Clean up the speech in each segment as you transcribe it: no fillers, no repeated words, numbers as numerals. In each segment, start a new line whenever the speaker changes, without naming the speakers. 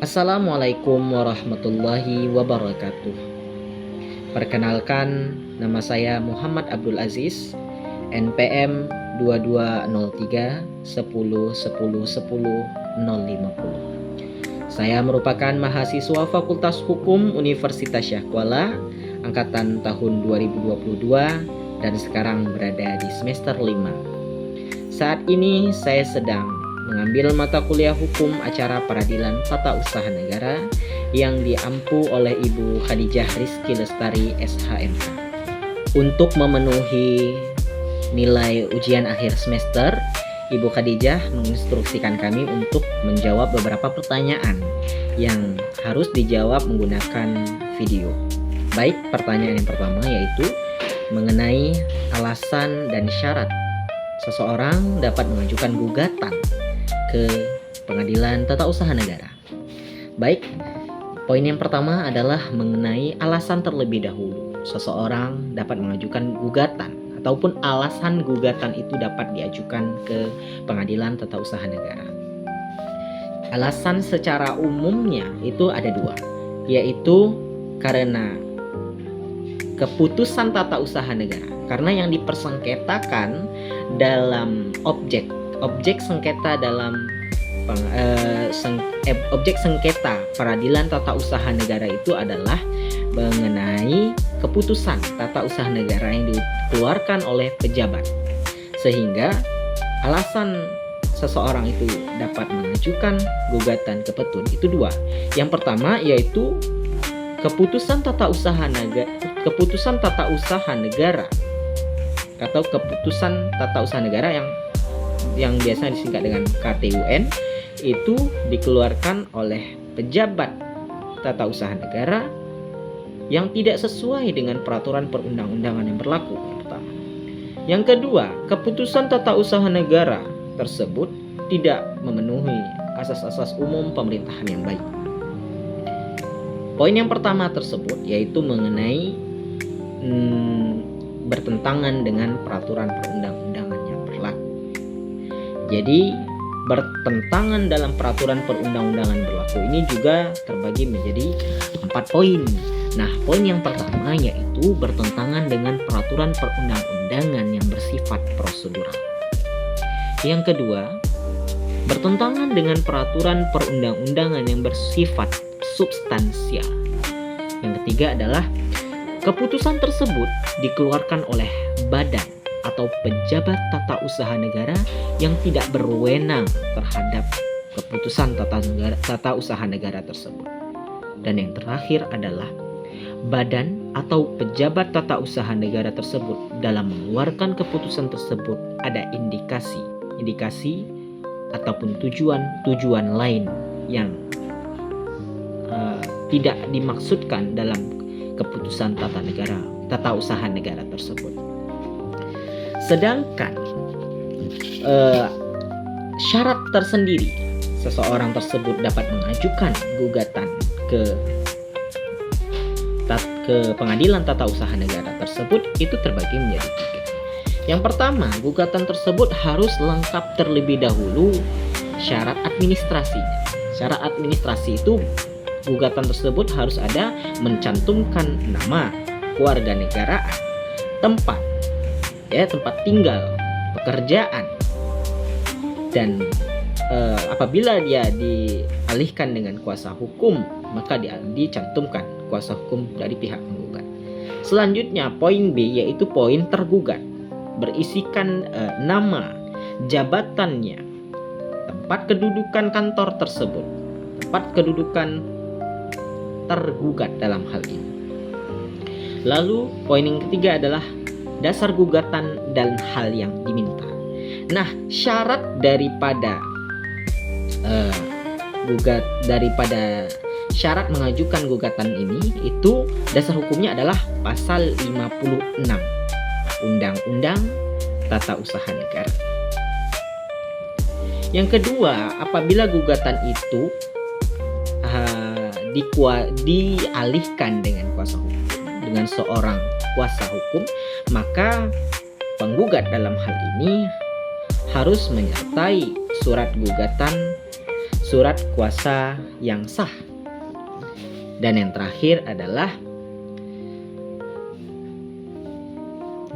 Assalamualaikum warahmatullahi wabarakatuh. Perkenalkan, nama saya Muhammad Abdul Aziz, NPM 2203 10 10 10 050. Saya merupakan mahasiswa Fakultas Hukum Universitas Syah Kuala angkatan tahun 2022 dan sekarang berada di semester 5. Saat ini saya sedang mengambil mata kuliah hukum acara peradilan tata usaha negara yang diampu oleh Ibu Khadijah Rizky Lestari SHMK. Untuk memenuhi nilai ujian akhir semester, Ibu Khadijah menginstruksikan kami untuk menjawab beberapa pertanyaan yang harus dijawab menggunakan video. Baik, pertanyaan yang pertama yaitu mengenai alasan dan syarat seseorang dapat mengajukan gugatan ke Pengadilan Tata Usaha Negara. Baik, poin yang pertama adalah mengenai alasan terlebih dahulu. Seseorang dapat mengajukan gugatan ataupun alasan gugatan itu dapat diajukan ke Pengadilan Tata Usaha Negara. Alasan secara umumnya itu ada dua, yaitu karena keputusan tata usaha negara. Karena yang dipersengketakan dalam objek sengketa dalam objek sengketa peradilan tata usaha negara itu adalah mengenai keputusan tata usaha negara yang dikeluarkan oleh pejabat, sehingga alasan seseorang itu dapat mengajukan gugatan ke petun itu dua. Yang pertama yaitu keputusan tata usaha negara atau keputusan tata usaha negara yang biasa disingkat dengan KTUN itu dikeluarkan oleh pejabat tata usaha negara yang tidak sesuai dengan peraturan perundang-undangan yang berlaku. Pertama. Yang kedua, keputusan tata usaha negara tersebut tidak memenuhi asas-asas umum pemerintahan yang baik. Poin yang pertama tersebut yaitu mengenai bertentangan dengan peraturan perundang-undangan yang berlaku. Jadi bertentangan dalam peraturan perundang-undangan berlaku ini juga terbagi menjadi 4 poin. Nah, poin yang pertama yaitu bertentangan dengan peraturan perundang-undangan yang bersifat prosedural. Yang kedua, bertentangan dengan peraturan perundang-undangan yang bersifat substansial. Yang ketiga adalah keputusan tersebut dikeluarkan oleh badan atau pejabat tata usaha negara yang tidak berwenang terhadap keputusan tata usaha negara tersebut. Dan yang terakhir adalah badan atau pejabat tata usaha negara tersebut dalam mengeluarkan keputusan tersebut ada indikasi ataupun tujuan lain yang tidak dimaksudkan dalam keputusan tata usaha negara tersebut. Sedangkan syarat tersendiri seseorang tersebut dapat mengajukan gugatan ke Pengadilan Tata Usaha Negara tersebut itu terbagi menjadi 3. Yang pertama, gugatan tersebut harus lengkap terlebih dahulu syarat administrasinya. Syarat administrasi itu gugatan tersebut harus ada mencantumkan nama, kewarganegaraan, tempat tinggal, pekerjaan, dan apabila dia dialihkan dengan kuasa hukum maka dicantumkan kuasa hukum dari pihak penggugat. Selanjutnya poin B yaitu poin tergugat, berisikan nama, jabatannya, tempat kedudukan kantor tersebut, tempat kedudukan tergugat dalam hal ini. Lalu poin yang ketiga adalah dasar gugatan dan hal yang diminta. Nah, syarat daripada syarat mengajukan gugatan ini itu dasar hukumnya adalah pasal 56 Undang-Undang Tata Usaha Negara. Yang kedua, apabila gugatan itu dialihkan dengan kuasa hukum, dengan seorang kuasa hukum, maka penggugat dalam hal ini harus menyertai surat surat kuasa yang sah. Dan yang terakhir adalah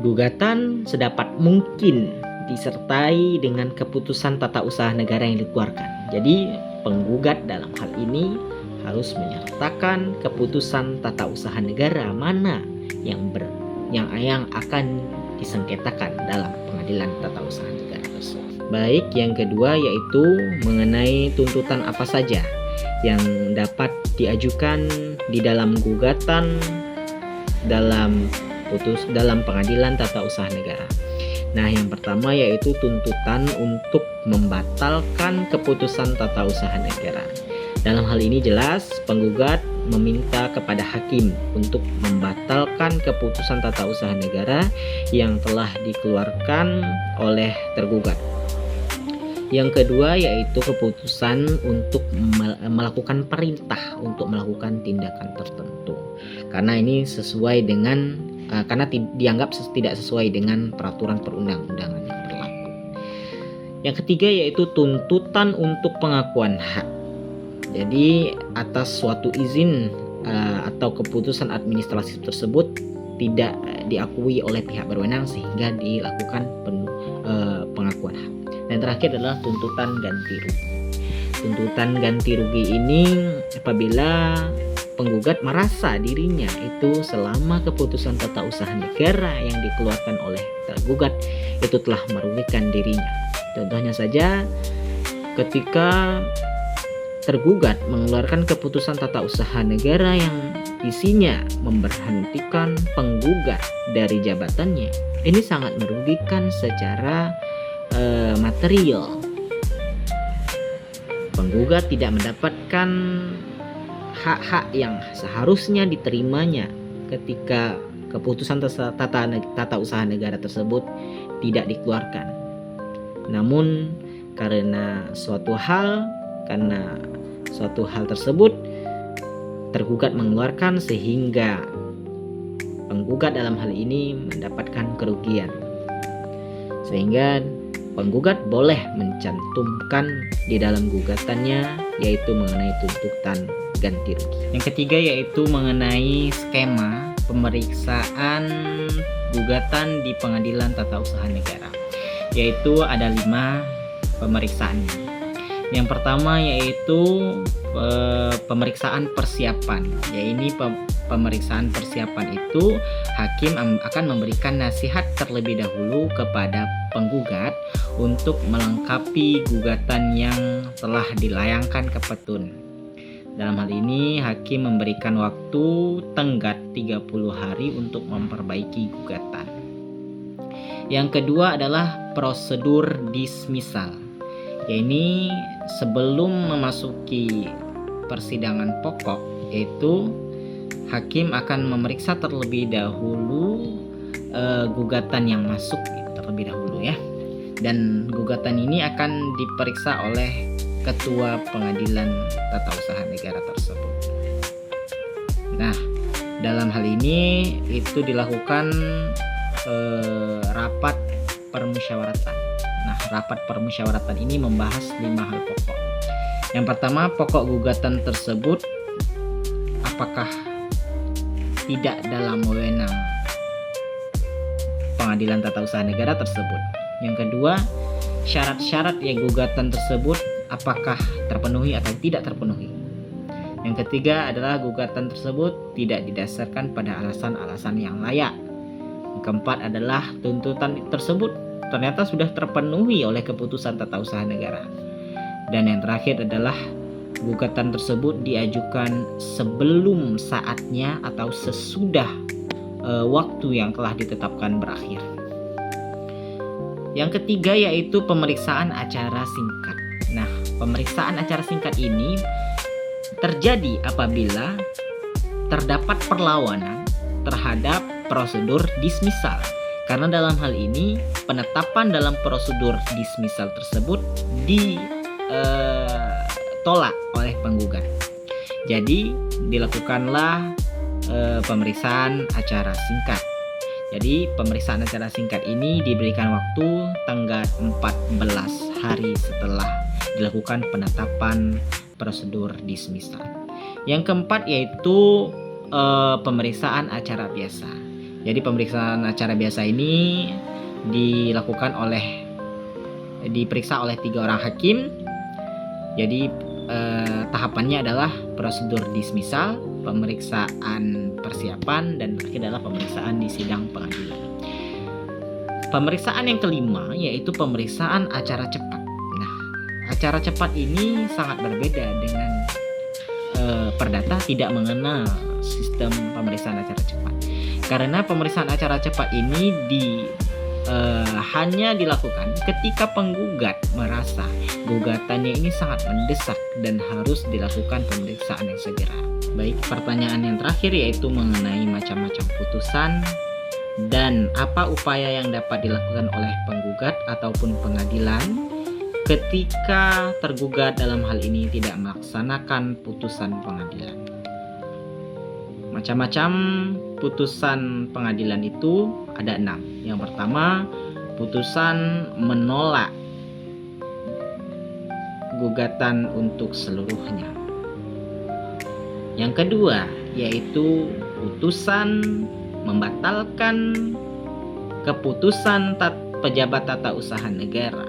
gugatan sedapat mungkin disertai dengan keputusan tata usaha negara yang dikeluarkan. Jadi penggugat dalam hal ini harus menyertakan keputusan tata usaha negara mana yang akan disengketakan dalam pengadilan tata usaha negara tersebut. Baik, yang kedua yaitu mengenai tuntutan apa saja yang dapat diajukan di dalam gugatan dalam pengadilan tata usaha negara. Nah, yang pertama yaitu tuntutan untuk membatalkan keputusan tata usaha negara. Dalam hal ini jelas penggugat meminta kepada hakim untuk membatalkan keputusan tata usaha negara yang telah dikeluarkan oleh tergugat. Yang kedua yaitu keputusan untuk melakukan perintah untuk melakukan tindakan tertentu. Karena ini sesuai dengan karena dianggap tidak sesuai dengan peraturan perundang-undangan yang berlaku. Yang ketiga yaitu tuntutan untuk pengakuan hak. Jadi atas suatu izin atau keputusan administrasi tersebut tidak diakui oleh pihak berwenang sehingga dilakukan pengakuan hak. Dan terakhir adalah tuntutan ganti rugi. Tuntutan ganti rugi ini apabila penggugat merasa dirinya itu selama keputusan tata usaha negara yang dikeluarkan oleh tergugat itu telah merugikan dirinya. Contohnya saja ketika tergugat mengeluarkan keputusan tata usaha negara yang isinya memberhentikan penggugat dari jabatannya, ini sangat merugikan secara material. Penggugat tidak mendapatkan hak-hak yang seharusnya diterimanya ketika keputusan tata usaha negara tersebut tidak dikeluarkan. Namun karena suatu hal tersebut tergugat mengeluarkan sehingga penggugat dalam hal ini mendapatkan kerugian. Sehingga penggugat boleh mencantumkan di dalam gugatannya yaitu mengenai tuntutan ganti rugi. Yang ketiga yaitu mengenai skema pemeriksaan gugatan di pengadilan tata usaha negara. Yaitu ada 5 pemeriksaan. Yang pertama yaitu pemeriksaan persiapan. Pemeriksaan persiapan itu hakim akan memberikan nasihat terlebih dahulu kepada penggugat untuk melengkapi gugatan yang telah dilayangkan ke petun. Dalam hal ini hakim memberikan waktu tenggat 30 hari untuk memperbaiki gugatan. Yang kedua adalah prosedur dismisal. Ini sebelum memasuki persidangan pokok, yaitu hakim akan memeriksa terlebih dahulu gugatan yang masuk terlebih dahulu ya. Dan gugatan ini akan diperiksa oleh ketua pengadilan tata usaha negara tersebut. Nah, dalam hal ini itu dilakukan rapat permusyawaratan. Nah, rapat permusyawaratan ini membahas 5 hal pokok. Yang pertama, pokok gugatan tersebut apakah tidak dalam wewenang pengadilan tata usaha negara tersebut. Yang kedua, syarat-syarat yang gugatan tersebut apakah terpenuhi atau tidak terpenuhi. Yang ketiga adalah gugatan tersebut tidak didasarkan pada alasan-alasan yang layak. Yang keempat adalah tuntutan tersebut ternyata sudah terpenuhi oleh keputusan tata usaha negara. Dan yang terakhir adalah gugatan tersebut diajukan sebelum saatnya atau sesudah waktu yang telah ditetapkan berakhir. Yang ketiga yaitu pemeriksaan acara singkat. Nah, pemeriksaan acara singkat ini terjadi apabila terdapat perlawanan terhadap prosedur dismisal. Karena dalam hal ini penetapan dalam prosedur dismisal tersebut ditolak oleh penggugat. Jadi dilakukanlah pemeriksaan acara singkat. Jadi pemeriksaan acara singkat ini diberikan waktu tanggal 14 hari setelah dilakukan penetapan prosedur dismissal. Yang keempat yaitu pemeriksaan acara biasa. Jadi pemeriksaan acara biasa ini diperiksa oleh 3 orang hakim. Jadi tahapannya adalah prosedur dismissal, pemeriksaan persiapan, dan terakhir adalah pemeriksaan di sidang pengadilan. Pemeriksaan yang kelima yaitu pemeriksaan acara cepat. Nah, acara cepat ini sangat berbeda dengan perdata, tidak mengenal sistem pemeriksaan acara cepat. Karena pemeriksaan acara cepat ini hanya dilakukan ketika penggugat merasa gugatannya ini sangat mendesak dan harus dilakukan pemeriksaan yang segera. Baik, pertanyaan yang terakhir yaitu mengenai macam-macam putusan dan apa upaya yang dapat dilakukan oleh penggugat ataupun pengadilan ketika tergugat dalam hal ini tidak melaksanakan putusan pengadilan. Macam-macam putusan pengadilan itu ada 6. Yang pertama, putusan menolak gugatan untuk seluruhnya. Yang kedua, yaitu putusan membatalkan keputusan pejabat tata usaha negara.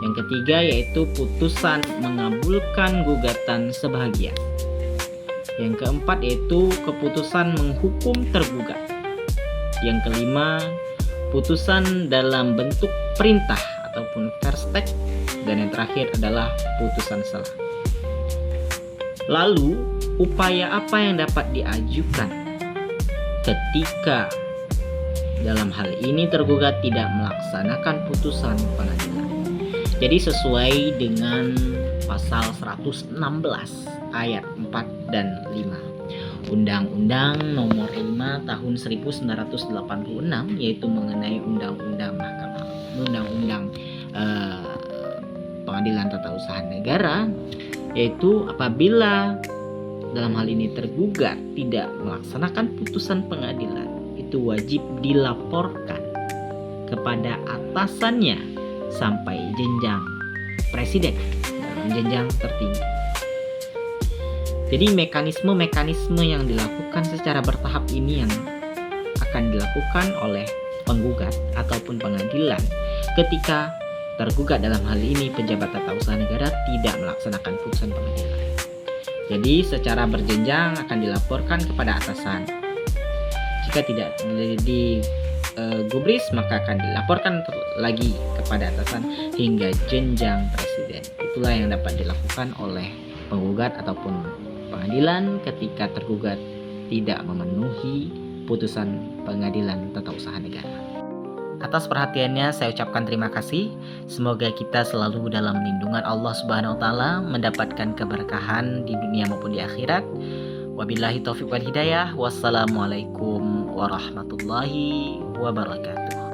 Yang ketiga, yaitu putusan mengabulkan gugatan sebahagian. Yang keempat yaitu keputusan menghukum tergugat. Yang kelima, putusan dalam bentuk perintah ataupun verstek. Dan yang terakhir adalah putusan selah. Lalu, upaya apa yang dapat diajukan ketika dalam hal ini tergugat tidak melaksanakan putusan pengadilan? Jadi sesuai dengan pasal 116 ayat 4 dan 5 Undang-Undang Nomor 5 Tahun 1986, yaitu mengenai Undang-Undang Pengadilan Tata Usaha Negara, yaitu apabila dalam hal ini tergugat tidak melaksanakan putusan pengadilan, itu wajib dilaporkan kepada atasannya sampai jenjang presiden dalam jenjang tertinggi. Jadi mekanisme yang dilakukan secara bertahap ini yang akan dilakukan oleh penggugat ataupun pengadilan ketika tergugat dalam hal ini pejabat tata usaha negara tidak melaksanakan putusan pengadilan. Jadi secara berjenjang akan dilaporkan kepada atasan. Jika tidak digubris maka akan dilaporkan lagi kepada atasan hingga jenjang presiden. Itulah yang dapat dilakukan oleh penggugat ataupun pengadilan ketika tergugat tidak memenuhi putusan pengadilan tata usaha negara. Atas perhatiannya saya ucapkan terima kasih. Semoga kita selalu dalam lindungan Allah Subhanahu wa taala, mendapatkan keberkahan di dunia maupun di akhirat. Wabillahi taufiq wal hidayah. Wassalamualaikum warahmatullahi wabarakatuh.